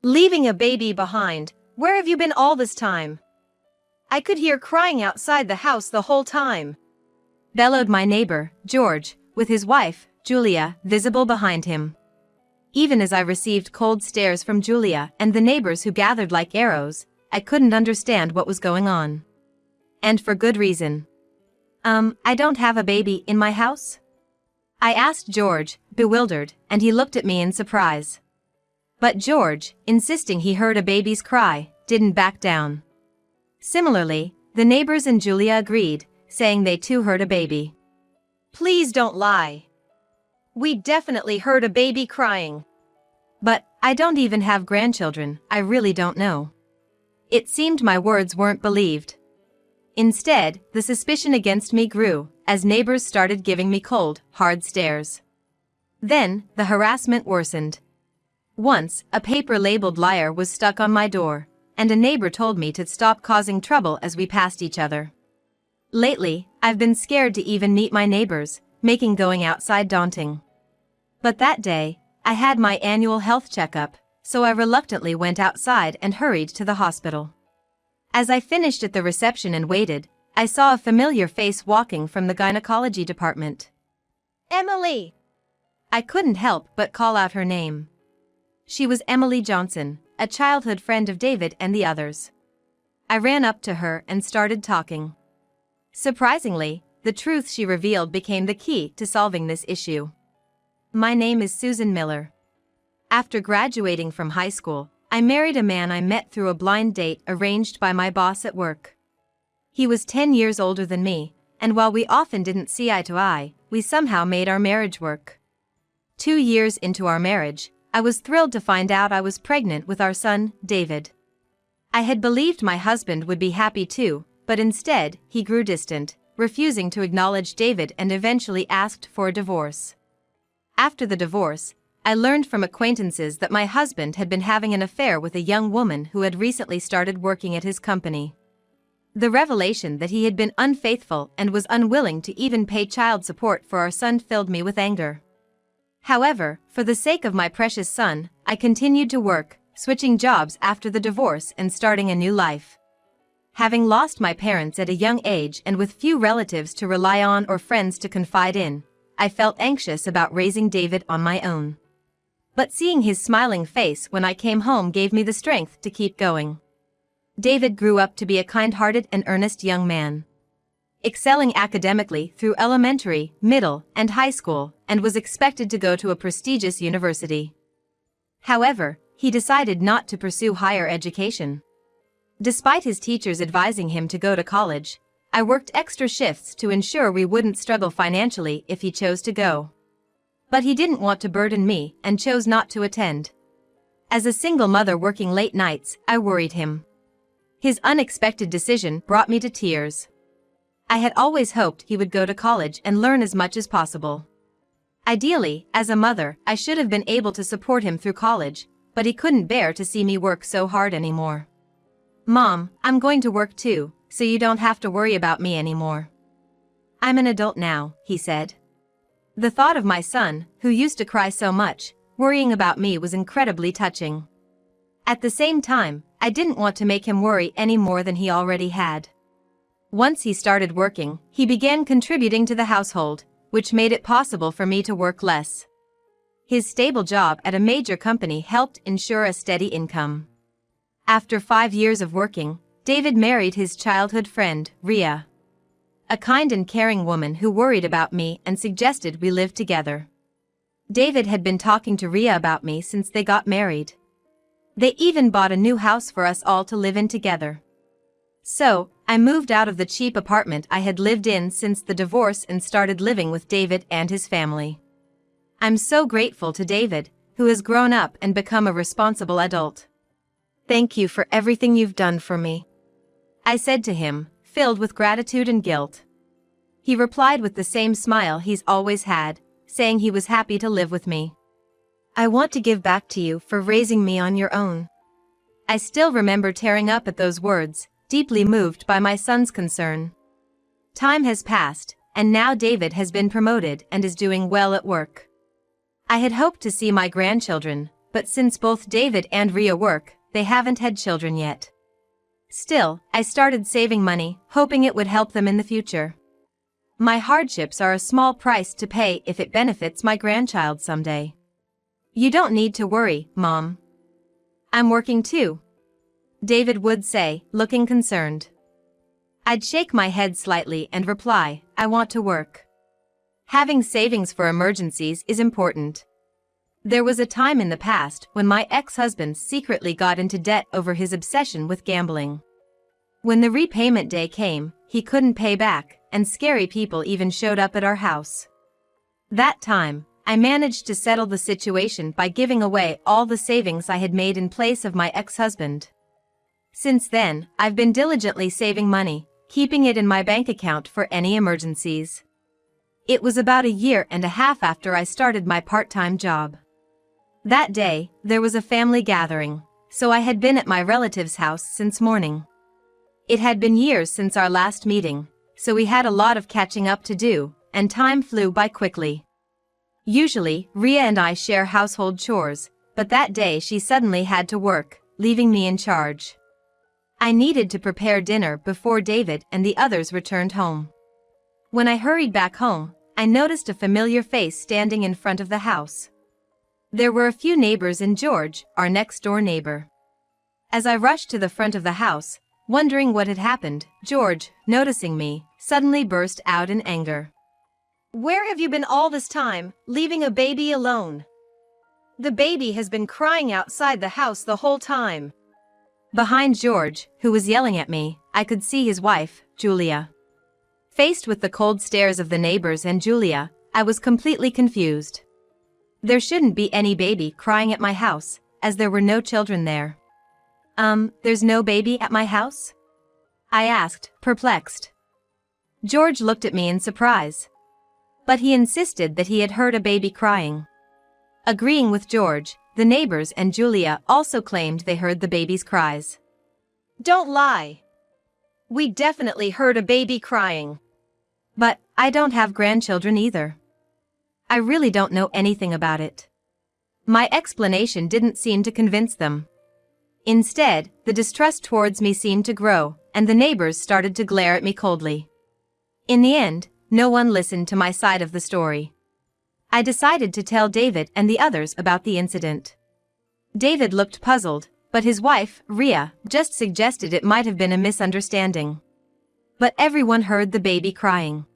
Leaving a baby behind. Where have you been all this time? I could hear crying outside the house the whole time, bellowed my neighbor, George, with his wife, Julia, visible behind him. Even as I received cold stares from Julia and the neighbors who gathered like arrows, I couldn't understand what was going on. And for good reason. I don't have a baby in my house? I asked George, bewildered, and he looked at me in surprise. But George, insisting he heard a baby's cry, didn't back down. Similarly, the neighbors and Julia agreed, saying they too heard a baby. Please don't lie. We definitely heard a baby crying. But I don't even have grandchildren, I really don't know. It seemed my words weren't believed. Instead, the suspicion against me grew, as neighbors started giving me cold, hard stares. Then, the harassment worsened. Once, a paper labeled liar was stuck on my door, and a neighbor told me to stop causing trouble as we passed each other. Lately, I've been scared to even meet my neighbors, making going outside daunting. But that day, I had my annual health checkup, so I reluctantly went outside and hurried to the hospital. As I finished at the reception and waited, I saw a familiar face walking from the gynecology department. Emily! I couldn't help but call out her name. She was Emily Johnson, a childhood friend of David and the others. I ran up to her and started talking. Surprisingly, the truth she revealed became the key to solving this issue. My name is Susan Miller. After graduating from high school, I married a man I met through a blind date arranged by my boss at work. He was 10 years older than me, and while we often didn't see eye to eye, we somehow made our marriage work. 2 years into our marriage, I was thrilled to find out I was pregnant with our son, David. I had believed my husband would be happy too, but instead, he grew distant, refusing to acknowledge David and eventually asked for a divorce. After the divorce, I learned from acquaintances that my husband had been having an affair with a young woman who had recently started working at his company. The revelation that he had been unfaithful and was unwilling to even pay child support for our son filled me with anger. However, for the sake of my precious son, I continued to work, switching jobs after the divorce and starting a new life. Having lost my parents at a young age and with few relatives to rely on or friends to confide in, I felt anxious about raising David on my own. But seeing his smiling face when I came home gave me the strength to keep going. David grew up to be a kind-hearted and earnest young man, excelling academically through elementary, middle, and high school, and was expected to go to a prestigious university. However, he decided not to pursue higher education. Despite his teachers advising him to go to college, I worked extra shifts to ensure we wouldn't struggle financially if he chose to go. But he didn't want to burden me and chose not to attend. As a single mother working late nights, I worried him. His unexpected decision brought me to tears. I had always hoped he would go to college and learn as much as possible. Ideally, as a mother, I should have been able to support him through college, but he couldn't bear to see me work so hard anymore. Mom, I'm going to work too, so you don't have to worry about me anymore. I'm an adult now, he said. The thought of my son, who used to cry so much, worrying about me was incredibly touching. At the same time, I didn't want to make him worry any more than he already had. Once he started working, he began contributing to the household, which made it possible for me to work less. His stable job at a major company helped ensure a steady income. After 5 years of working, David married his childhood friend, Rhea, a kind and caring woman who worried about me and suggested we live together. David had been talking to Rhea about me since they got married. They even bought a new house for us all to live in together. So, I moved out of the cheap apartment I had lived in since the divorce and started living with David and his family. I'm so grateful to David, who has grown up and become a responsible adult. Thank you for everything you've done for me, I said to him, filled with gratitude and guilt. He replied with the same smile he's always had, saying he was happy to live with me. I want to give back to you for raising me on your own. I still remember tearing up at those words, deeply moved by my son's concern. Time has passed, and now David has been promoted and is doing well at work. I had hoped to see my grandchildren, but since both David and Rhea work, they haven't had children yet. Still, I started saving money, hoping it would help them in the future. My hardships are a small price to pay if it benefits my grandchild someday. You don't need to worry, Mom. I'm working too, David would say, looking concerned. I'd shake my head slightly and reply, I want to work. Having savings for emergencies is important. There was a time in the past when my ex-husband secretly got into debt over his obsession with gambling. When the repayment day came, he couldn't pay back, and scary people even showed up at our house. That time, I managed to settle the situation by giving away all the savings I had made in place of my ex-husband. Since then, I've been diligently saving money, keeping it in my bank account for any emergencies. It was about 1.5 years after I started my part-time job. That day, there was a family gathering, so I had been at my relative's house since morning. It had been years since our last meeting, so we had a lot of catching up to do, and time flew by quickly. Usually, Rhea and I share household chores, but that day she suddenly had to work, leaving me in charge. I needed to prepare dinner before David and the others returned home. When I hurried back home, I noticed a familiar face standing in front of the house. There were a few neighbors and George, our next-door neighbor. As I rushed to the front of the house, wondering what had happened, George, noticing me, suddenly burst out in anger. Where have you been all this time, leaving a baby alone? The baby has been crying outside the house the whole time. Behind George, who was yelling at me, I could see his wife, Julia. Faced with the cold stares of the neighbors and Julia, I was completely confused. There shouldn't be any baby crying at my house, as there were no children there. There's no baby at my house? I asked, perplexed. George looked at me in surprise. But he insisted that he had heard a baby crying. Agreeing with George, the neighbors and Julia also claimed they heard the baby's cries. Don't lie. We definitely heard a baby crying. But I don't have grandchildren either. I really don't know anything about it. My explanation didn't seem to convince them. Instead, the distrust towards me seemed to grow, and the neighbors started to glare at me coldly. In the end, no one listened to my side of the story. I decided to tell David and the others about the incident. David looked puzzled, but his wife, Rhea, just suggested it might have been a misunderstanding. But everyone heard the baby crying.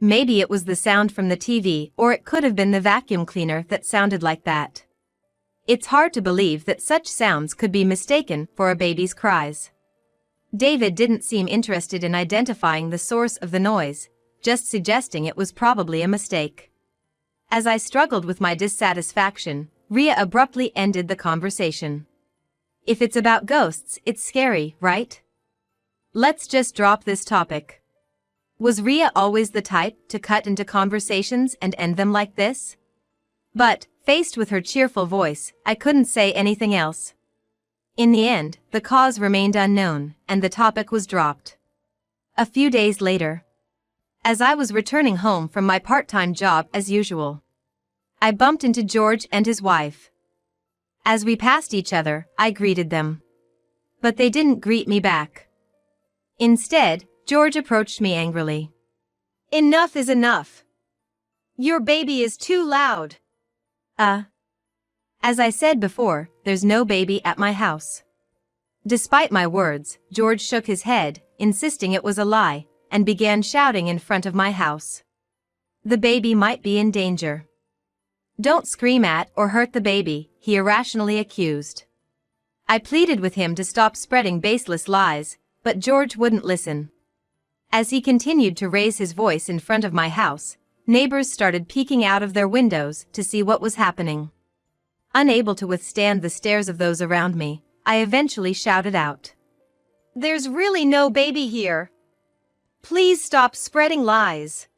Maybe it was the sound from the TV, or it could have been the vacuum cleaner that sounded like that. It's hard to believe that such sounds could be mistaken for a baby's cries. David didn't seem interested in identifying the source of the noise, just suggesting it was probably a mistake. As I struggled with my dissatisfaction, Rhea abruptly ended the conversation. If it's about ghosts, it's scary, right? Let's just drop this topic. Was Rhea always the type to cut into conversations and end them like this? But, faced with her cheerful voice, I couldn't say anything else. In the end, the cause remained unknown, and the topic was dropped. A few days later, as I was returning home from my part-time job as usual, I bumped into George and his wife. As we passed each other, I greeted them. But they didn't greet me back. Instead, George approached me angrily. Enough is enough. Your baby is too loud. As I said before, there's no baby at my house. Despite my words, George shook his head, insisting it was a lie, and began shouting in front of my house. The baby might be in danger. Don't scream at or hurt the baby, he irrationally accused. I pleaded with him to stop spreading baseless lies, but George wouldn't listen. As he continued to raise his voice in front of my house, neighbors started peeking out of their windows to see what was happening. Unable to withstand the stares of those around me, I eventually shouted out. There's really no baby here. Please stop spreading lies.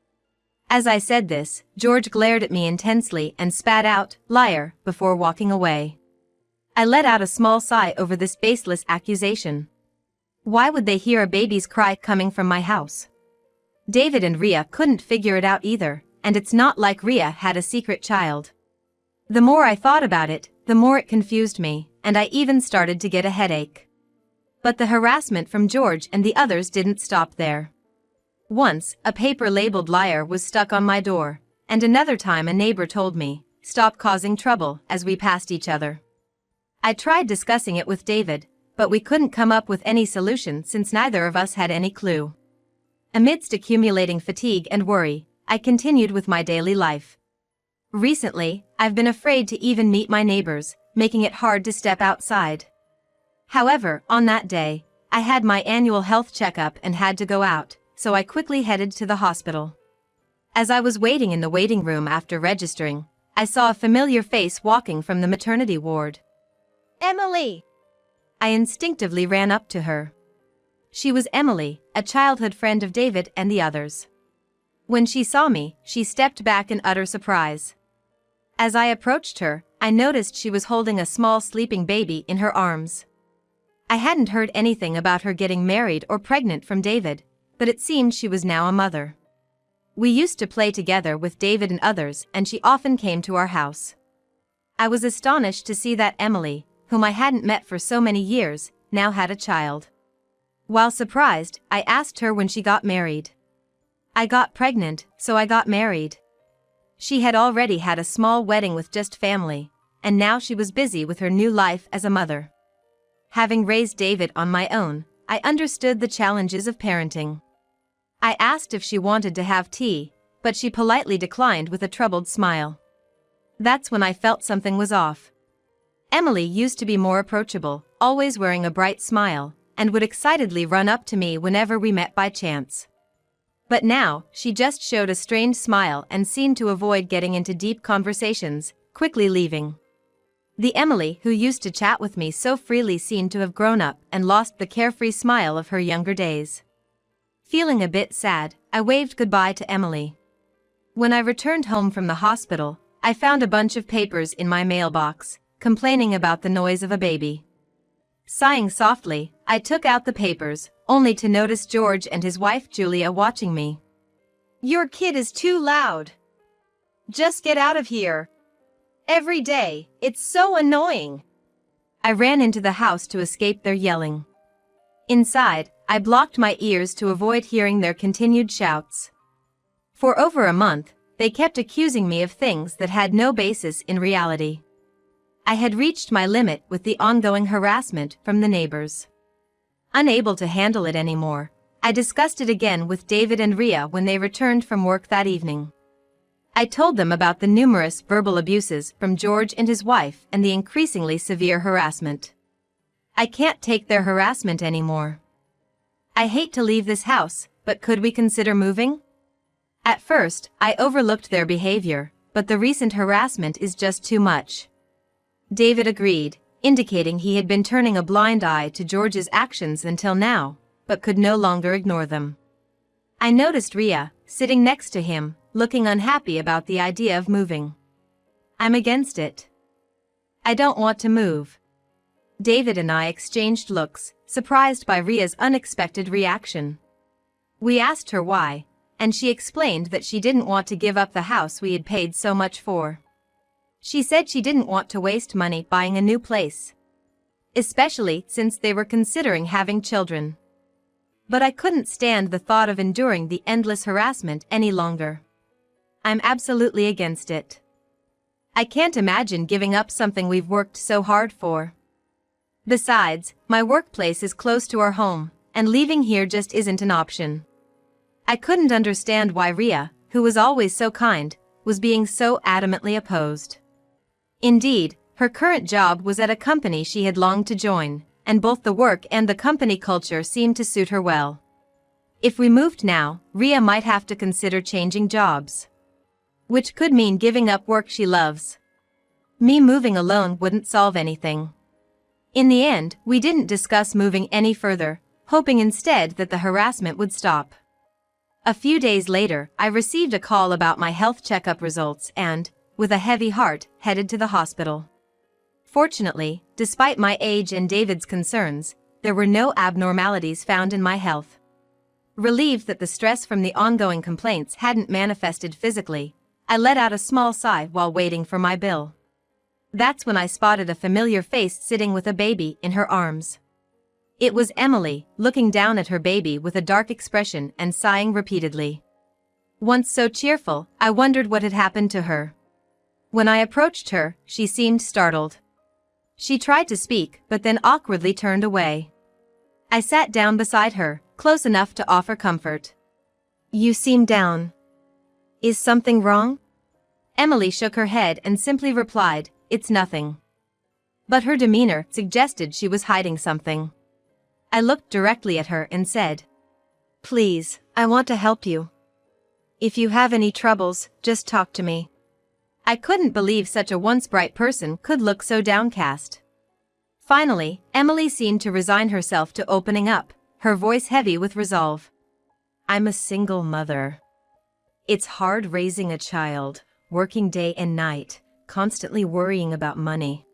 As I said this, George glared at me intensely and spat out, liar, before walking away. I let out a small sigh over this baseless accusation. Why would they hear a baby's cry coming from my house? David and Rhea couldn't figure it out either, and it's not like Rhea had a secret child. The more I thought about it, the more it confused me, and I even started to get a headache. But the harassment from George and the others didn't stop there. Once, a paper labeled liar was stuck on my door, and another time a neighbor told me, "Stop causing trouble," as we passed each other. I tried discussing it with David, but we couldn't come up with any solution since neither of us had any clue. Amidst accumulating fatigue and worry, I continued with my daily life. Recently, I've been afraid to even meet my neighbors, making it hard to step outside. However, on that day, I had my annual health checkup and had to go out, so I quickly headed to the hospital. As I was waiting in the waiting room after registering, I saw a familiar face walking from the maternity ward. "Emily!" I instinctively ran up to her. She was Emily, a childhood friend of David and the others. When she saw me, she stepped back in utter surprise. As I approached her, I noticed she was holding a small sleeping baby in her arms. I hadn't heard anything about her getting married or pregnant from David, but it seemed she was now a mother. We used to play together with David and others, and she often came to our house. I was astonished to see that Emily, whom I hadn't met for so many years, now had a child. While surprised, I asked her when she got married. "I got pregnant, so I got married." She had already had a small wedding with just family, and now she was busy with her new life as a mother. Having raised David on my own, I understood the challenges of parenting. I asked if she wanted to have tea, but she politely declined with a troubled smile. That's when I felt something was off. Emily used to be more approachable, always wearing a bright smile, and would excitedly run up to me whenever we met by chance. But now, she just showed a strained smile and seemed to avoid getting into deep conversations, quickly leaving. The Emily who used to chat with me so freely seemed to have grown up and lost the carefree smile of her younger days. Feeling a bit sad, I waved goodbye to Emily. When I returned home from the hospital, I found a bunch of papers in my mailbox, complaining about the noise of a baby. Sighing softly, I took out the papers, only to notice George and his wife Julia watching me. "Your kid is too loud. Just get out of here. Every day, it's so annoying." I ran into the house to escape their yelling. Inside, I blocked my ears to avoid hearing their continued shouts. For over a month, they kept accusing me of things that had no basis in reality. I had reached my limit with the ongoing harassment from the neighbors. Unable to handle it anymore, I discussed it again with David and Rhea when they returned from work that evening. I told them about the numerous verbal abuses from George and his wife and the increasingly severe harassment. "I can't take their harassment anymore. I hate to leave this house, but could we consider moving?" At first, I overlooked their behavior, but the recent harassment is just too much. David agreed, indicating he had been turning a blind eye to George's actions until now, but could no longer ignore them. I noticed Rhea, sitting next to him, looking unhappy about the idea of moving. "I'm against it. I don't want to move." David and I exchanged looks, surprised by Rhea's unexpected reaction. We asked her why, and she explained that she didn't want to give up the house we had paid so much for. She said she didn't want to waste money buying a new place, especially since they were considering having children. But I couldn't stand the thought of enduring the endless harassment any longer. "I'm absolutely against it. I can't imagine giving up something we've worked so hard for. Besides, my workplace is close to our home, and leaving here just isn't an option." I couldn't understand why Rhea, who was always so kind, was being so adamantly opposed. Indeed, her current job was at a company she had longed to join, and both the work and the company culture seemed to suit her well. If we moved now, Rhea might have to consider changing jobs, which could mean giving up work she loves. Me moving alone wouldn't solve anything. In the end, we didn't discuss moving any further, hoping instead that the harassment would stop. A few days later, I received a call about my health checkup results and, with a heavy heart, headed to the hospital. Fortunately, despite my age and David's concerns, there were no abnormalities found in my health. Relieved that the stress from the ongoing complaints hadn't manifested physically, I let out a small sigh while waiting for my bill. That's when I spotted a familiar face sitting with a baby in her arms. It was Emily, looking down at her baby with a dark expression and sighing repeatedly. Once so cheerful, I wondered what had happened to her. When I approached her, she seemed startled. She tried to speak, but then awkwardly turned away. I sat down beside her, close enough to offer comfort. "You seem down. Is something wrong?" Emily shook her head and simply replied, "It's nothing." But her demeanor suggested she was hiding something. I looked directly at her and said, "Please, I want to help you. If you have any troubles, just talk to me." I couldn't believe such a once bright person could look so downcast. Finally, Emily seemed to resign herself to opening up, her voice heavy with resolve. "I'm a single mother. It's hard raising a child, working day and night, constantly worrying about money."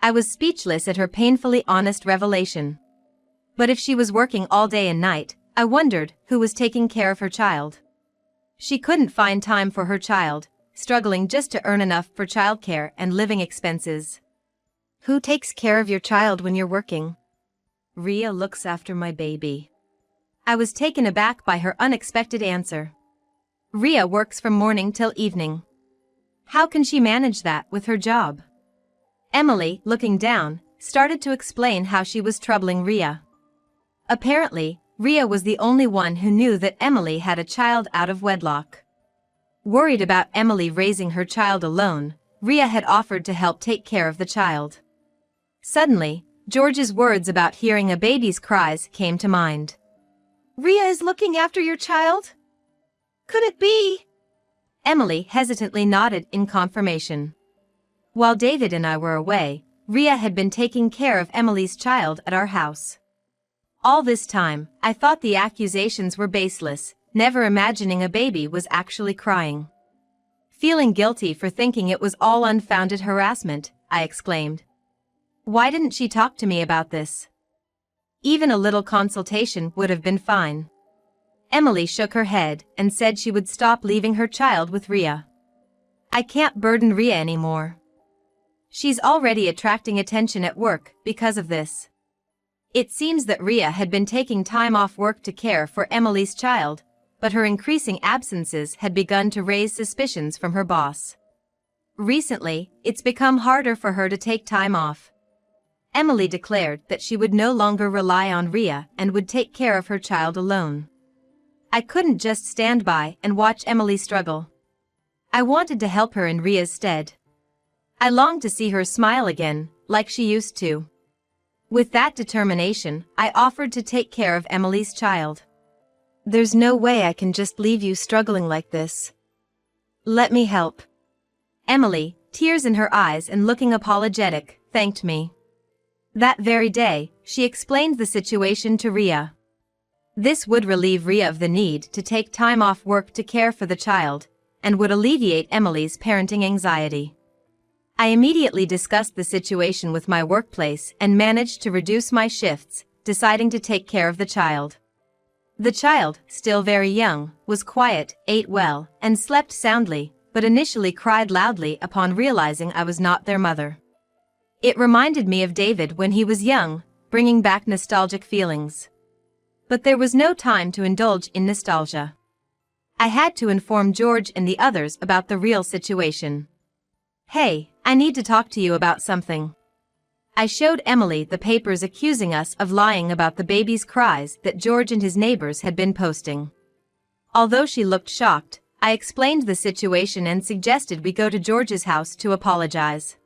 I was speechless at her painfully honest revelation. But if she was working all day and night, I wondered who was taking care of her child. She couldn't find time for her child, struggling just to earn enough for childcare and living expenses. "Who takes care of your child when you're working?" "Ria looks after my baby." I was taken aback by her unexpected answer. "Ria works from morning till evening. How can she manage that with her job?" Emily, looking down, started to explain how she was troubling Ria. Apparently, Ria was the only one who knew that Emily had a child out of wedlock. Worried about Emily raising her child alone, Ria had offered to help take care of the child. Suddenly, George's words about hearing a baby's cries came to mind. "Ria is looking after your child? Could it be?" Emily hesitantly nodded in confirmation. While David and I were away, Ria had been taking care of Emily's child at our house. All this time, I thought the accusations were baseless, never imagining a baby was actually crying. Feeling guilty for thinking it was all unfounded harassment, I exclaimed. "Why didn't she talk to me about this? Even a little consultation would have been fine." Emily shook her head and said she would stop leaving her child with Ria. "I can't burden Ria anymore. She's already attracting attention at work because of this." It seems that Ria had been taking time off work to care for Emily's child, but her increasing absences had begun to raise suspicions from her boss. Recently, it's become harder for her to take time off. Emily declared that she would no longer rely on Ria and would take care of her child alone. I couldn't just stand by and watch Emily struggle. I wanted to help her in Ria's stead. I longed to see her smile again, like she used to. With that determination, I offered to take care of Emily's child. "There's no way I can just leave you struggling like this. Let me help." Emily, tears in her eyes and looking apologetic, thanked me. That very day, she explained the situation to Ria. This would relieve Ria of the need to take time off work to care for the child, and would alleviate Emily's parenting anxiety. I immediately discussed the situation with my workplace and managed to reduce my shifts, deciding to take care of the child. The child, still very young, was quiet, ate well, and slept soundly, but initially cried loudly upon realizing I was not their mother. It reminded me of David when he was young, bringing back nostalgic feelings. But there was no time to indulge in nostalgia. I had to inform George and the others about the real situation. "Hey, I need to talk to you about something." I showed Emily the papers accusing us of lying about the baby's cries that George and his neighbors had been posting. Although she looked shocked, I explained the situation and suggested we go to George's house to apologize.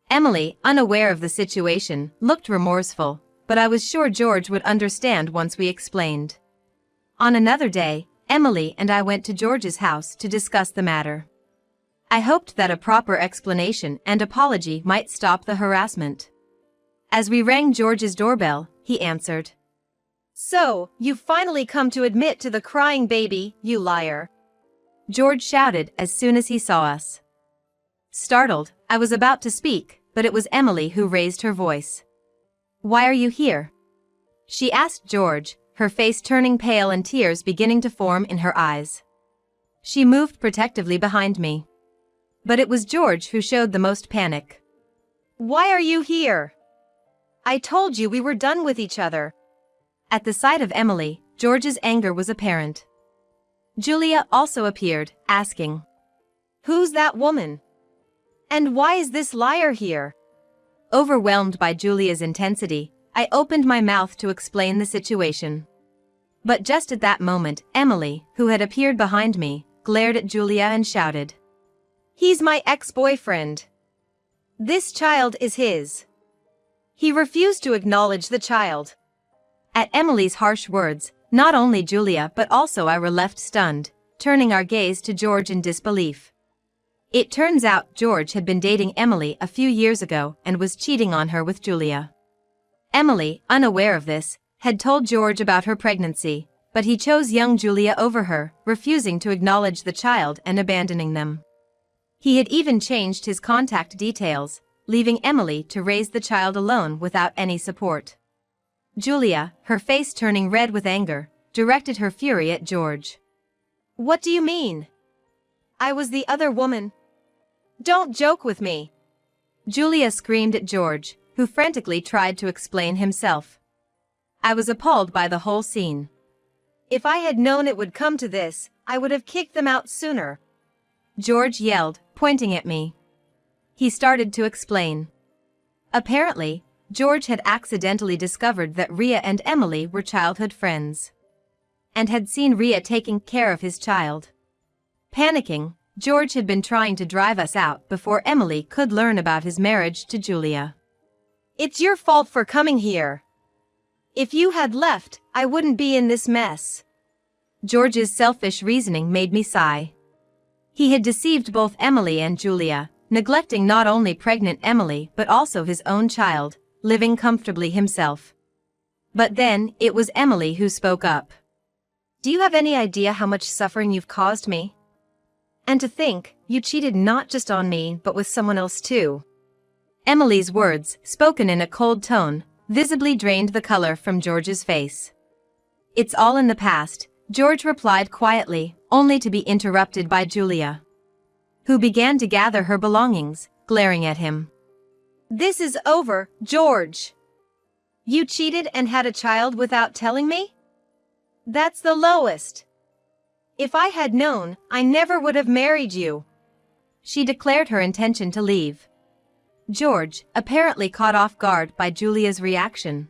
Emily, unaware of the situation, looked remorseful, but I was sure George would understand once we explained. On another day, Emily and I went to George's house to discuss the matter. I hoped that a proper explanation and apology might stop the harassment. As we rang George's doorbell, he answered. "So, you've finally come to admit to the crying baby, you liar!" George shouted as soon as he saw us. Startled, I was about to speak, but it was Emily who raised her voice. "Why are you here?" she asked George, her face turning pale and tears beginning to form in her eyes. She moved protectively behind me. But it was George who showed the most panic. Why are you here? I told you we were done with each other. At the sight of Emily, George's anger was apparent. Julia also appeared, asking, "Who's that woman? And why is this liar here?" Overwhelmed by Julia's intensity, I opened my mouth to explain the situation. But just at that moment, Emily, who had appeared behind me, glared at Julia and shouted, "He's my ex-boyfriend. This child is his." He refused to acknowledge the child. At Emily's harsh words, not only Julia but also I were left stunned, turning our gaze to George in disbelief. It turns out George had been dating Emily a few years ago and was cheating on her with Julia. Emily, unaware of this, had told George about her pregnancy, but he chose young Julia over her, refusing to acknowledge the child and abandoning them. He had even changed his contact details, leaving Emily to raise the child alone without any support. Julia, her face turning red with anger, directed her fury at George. "What do you mean? I was the other woman. Don't joke with me." Julia screamed at George, who frantically tried to explain himself. I was appalled by the whole scene. "If I had known it would come to this, I would have kicked them out sooner," George yelled, pointing at me. He started to explain. Apparently, George had accidentally discovered that Ria and Emily were childhood friends, and had seen Ria taking care of his child. Panicking, George had been trying to drive us out before Emily could learn about his marriage to Julia. "It's your fault for coming here. If you had left, I wouldn't be in this mess." George's selfish reasoning made me sigh. He had deceived both Emily and Julia, neglecting not only pregnant Emily but also his own child, living comfortably himself. But then, it was Emily who spoke up. "Do you have any idea how much suffering you've caused me? And to think, you cheated not just on me but with someone else too." Emily's words, spoken in a cold tone, visibly drained the color from George's face. "It's all in the past," George replied quietly, only to be interrupted by Julia, who began to gather her belongings, glaring at him. "This is over, George. You cheated and had a child without telling me? That's the lowest. If I had known, I never would have married you." She declared her intention to leave. George, apparently caught off guard by Julia's reaction,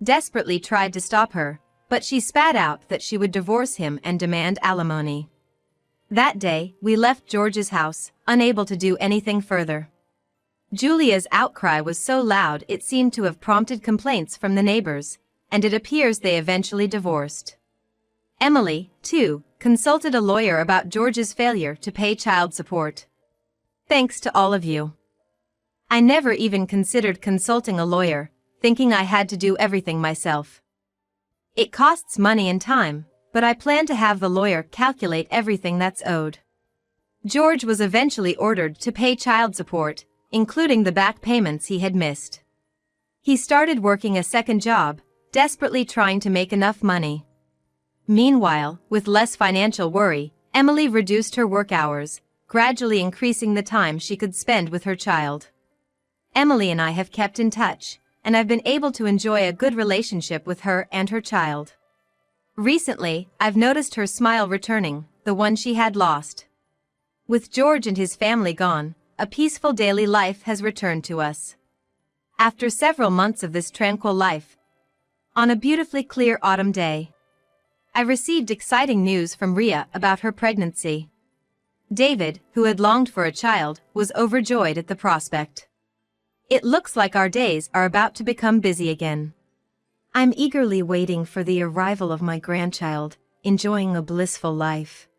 desperately tried to stop her, but she spat out that she would divorce him and demand alimony. That day, we left George's house, unable to do anything further. Julia's outcry was so loud it seemed to have prompted complaints from the neighbors, and it appears they eventually divorced. Emily, too, consulted a lawyer about George's failure to pay child support. Thanks to all of you. I never even considered consulting a lawyer, thinking I had to do everything myself. It costs money and time, but I plan to have the lawyer calculate everything that's owed. George was eventually ordered to pay child support, including the back payments he had missed. He started working a second job, desperately trying to make enough money. Meanwhile, with less financial worry, Emily reduced her work hours, gradually increasing the time she could spend with her child. Emily and I have kept in touch, and I've been able to enjoy a good relationship with her and her child. Recently, I've noticed her smile returning, the one she had lost. With George and his family gone, a peaceful daily life has returned to us. After several months of this tranquil life, on a beautifully clear autumn day, I received exciting news from Ria about her pregnancy. David, who had longed for a child, was overjoyed at the prospect. It looks like our days are about to become busy again. I'm eagerly waiting for the arrival of my grandchild, enjoying a blissful life.